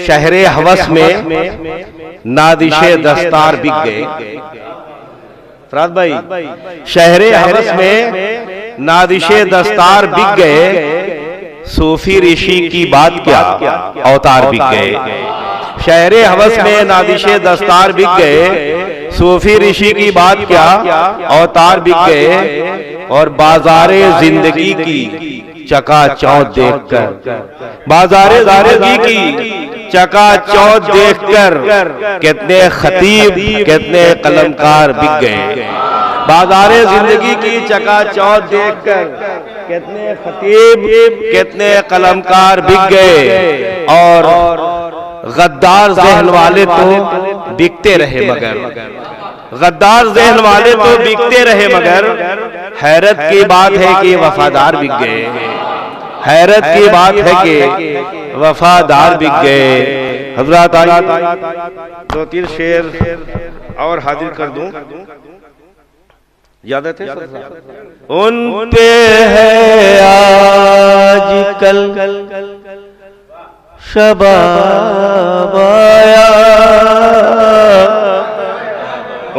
शहरे हवस में नादिशे दस्तार बिक गए। फराद भाई, शहरे हवस में नादिशे दस्तार बिक गए, सूफी ऋषि की बात क्या अवतार बिक गए। शहरे हवस में नादिशे दस्तार बिक गए, सूफी ऋषि की बात क्या अवतार बिक गए। और बाजारे जिंदगी की चकाचौंध देखकर, बाजारे जिंदगी की चकाचौंध देखकर कितने खतीब कितने कलमकार बिक गए। बाजारे जिंदगी की चकाचौंध देखकर कितने खतीब कितने कलमकार बिक गए। और गद्दार जहन वाले तो बिकते रहे मगर, गद्दार जहन वाले तो बिकते रहे मगर हैरत की बात है कि वफादार बिक गए। हैरत की बात है कि वफादार बिक गए। हजरत आई 2-3 शेर और हाजिर कर दूं, याद थे? उन पे है आज कल शबाब आया,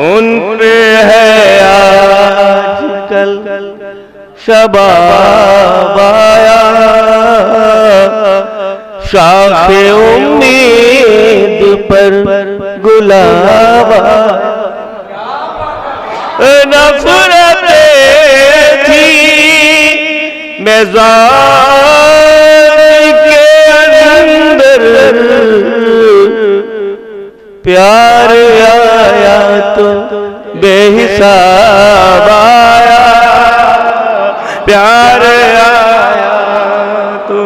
उन पे है आज कल शबाब आया। शाखे उम्मीद पर गुलाब, नफरतें थी मेज़ान के अंदर, प्यार आया तो बेहिसाब आया। प्यार आया तो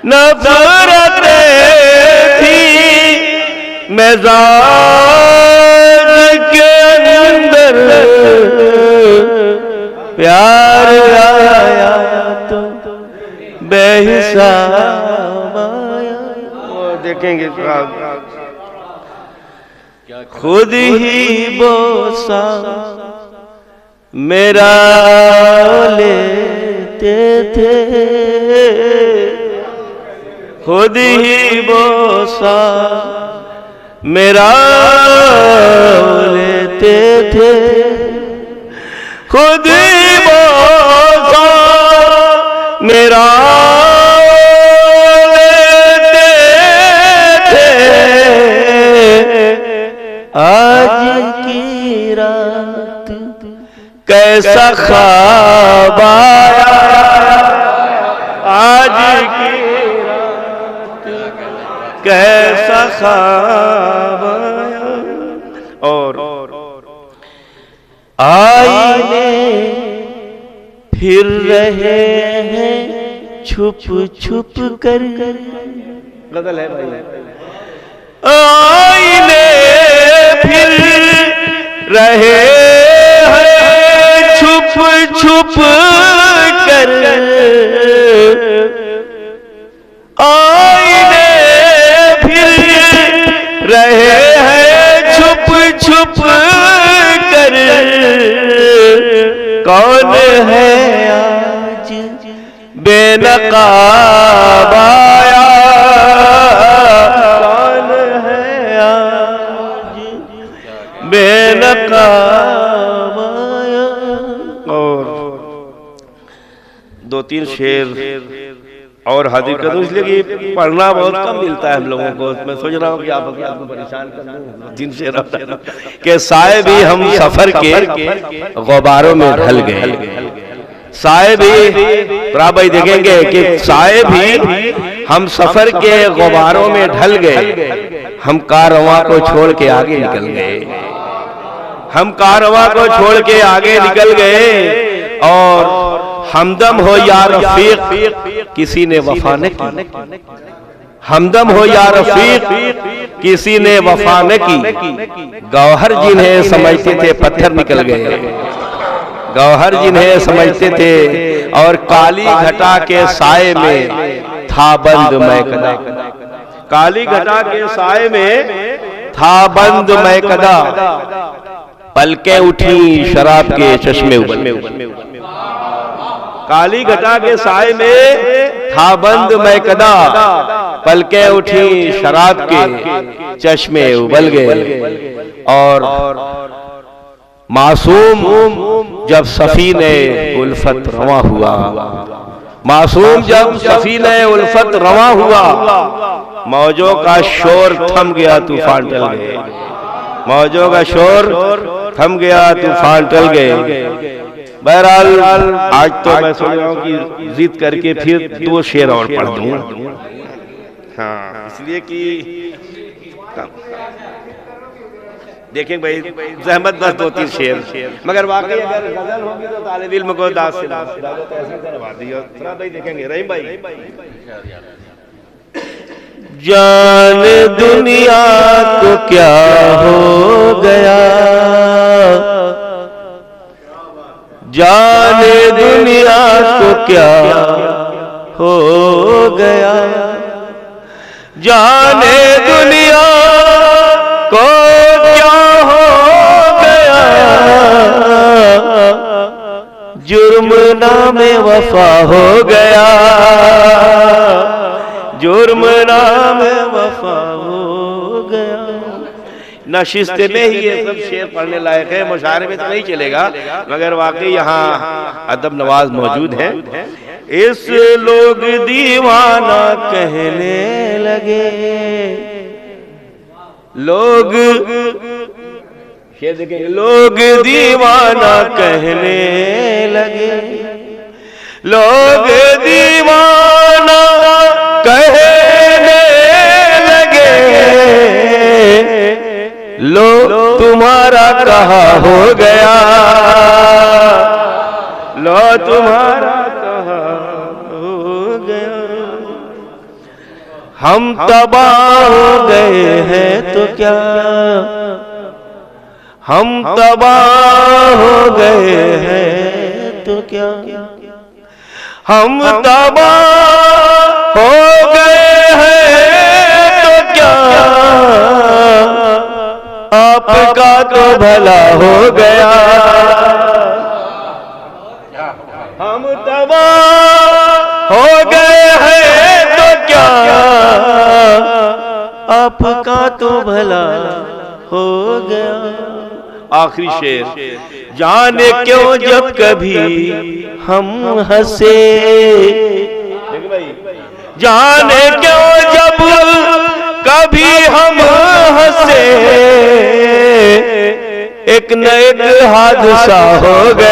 नफरतें थी मेज़ान के अंदर, प्यार आया तो बेहिसाब आया। वो देखेंगे खुद ही बोसा मेरा लेते थे, खुद ही बोसा मेरा लेते थे, खुद ही बोसा मेरा लेते थे। आज की रात कैसा ख्वाब आया, आज की रात कैसा ख्वाब आया। और आईने फिर रहे हैं छुप छुप कर, गजल है भाई। आईने फिर रहे हैं छुप छुप कर, आईने फिर रहे हैं छुप छुप कर। कौन है आज बेनकाब आया, कौन है आज बेनकाब आया। और 2-3 शेर और हाजिर कर दूं, इसलिए कि पढ़ना बहुत कम मिलता है हम लोगों को। मैं सोच रहा हूँ कि आपको परेशान कर दूं। 3 शेर के साए भी हम सफर के गुबारों में ढल गए, साए भी भाई देखेंगे कि साए भी हम सफर के गुबारों में ढल गए। हम कारवां को छोड़ के आगे निकल गए, हम कारवां को छोड़ के आगे निकल गए। और हमदम हो या रफीक किसी ने वफा न की, हमदम हो या रफीक किसी ने वफा न की। गौहर जिन्हें समझते थे पत्थर निकल गए, गौहर जिन्हें समझते थे। और काली घटा के साए में था बंद मैकदा, काली घटा के साए में था बंद मैकदा। पलकें उठी शराब के चश्मे उबल, काली घटा के साए में था बंद मैकदा, पलके उठी शराब के चश्मे उबल गए। और मासूम जब सफीने उल्फत रवा हुआ, मासूम जब सफीने उल्फत रवा हुआ, मौजों का शोर थम गया, तूफान टल गए। मौजों का शोर थम गया, तूफान टल गए। बहरहाल आज तो मैं सोच रहा हूँ कि जिद करके फिर 2 शेर और पढ़ दूं। हाँ, इसलिए कि देखें भाई, जहमत बस 2-3 शेर, मगर वाकई अगर गजल होगी तो तालिब इल्म को दास से करवा दी। भाई देखेंगे रहीम भाई, जान दुनिया को क्या हो गया, जाने दुनिया को क्या हो गया, जाने दुनिया को क्या हो गया, जुर्म नामे वफा हो गया, जुर्म नामे वफा हो गया। नशिस्त में ही ये सब शेर पढ़ने लायक है, मुशायरे में तो नहीं चलेगा, मगर वाकई यहाँ अदब नवाज मौजूद है। इस लोग दीवाना कहने लगे, लोग शेर देखें, लोग दीवाना कहने लगे, लोग दीवाना कहने लगे, लो तुम्हारा कहा हो गया, लो तुम्हारा कहा हो गया। हम तबाह हो गए हैं तो क्या, हम तबाह हो गए हैं तो क्या, हम तबाह हो गए हैं तो क्या, आपका तो भला हो गया। हम तबाह हो गए हैं तो क्या, आपका तो भला हो गया। आखिरी शेर, जाने क्यों जब कभी हम हंसे, जाने क्यों जब कभी हम हंसे, एक न एक हादसा हो गया,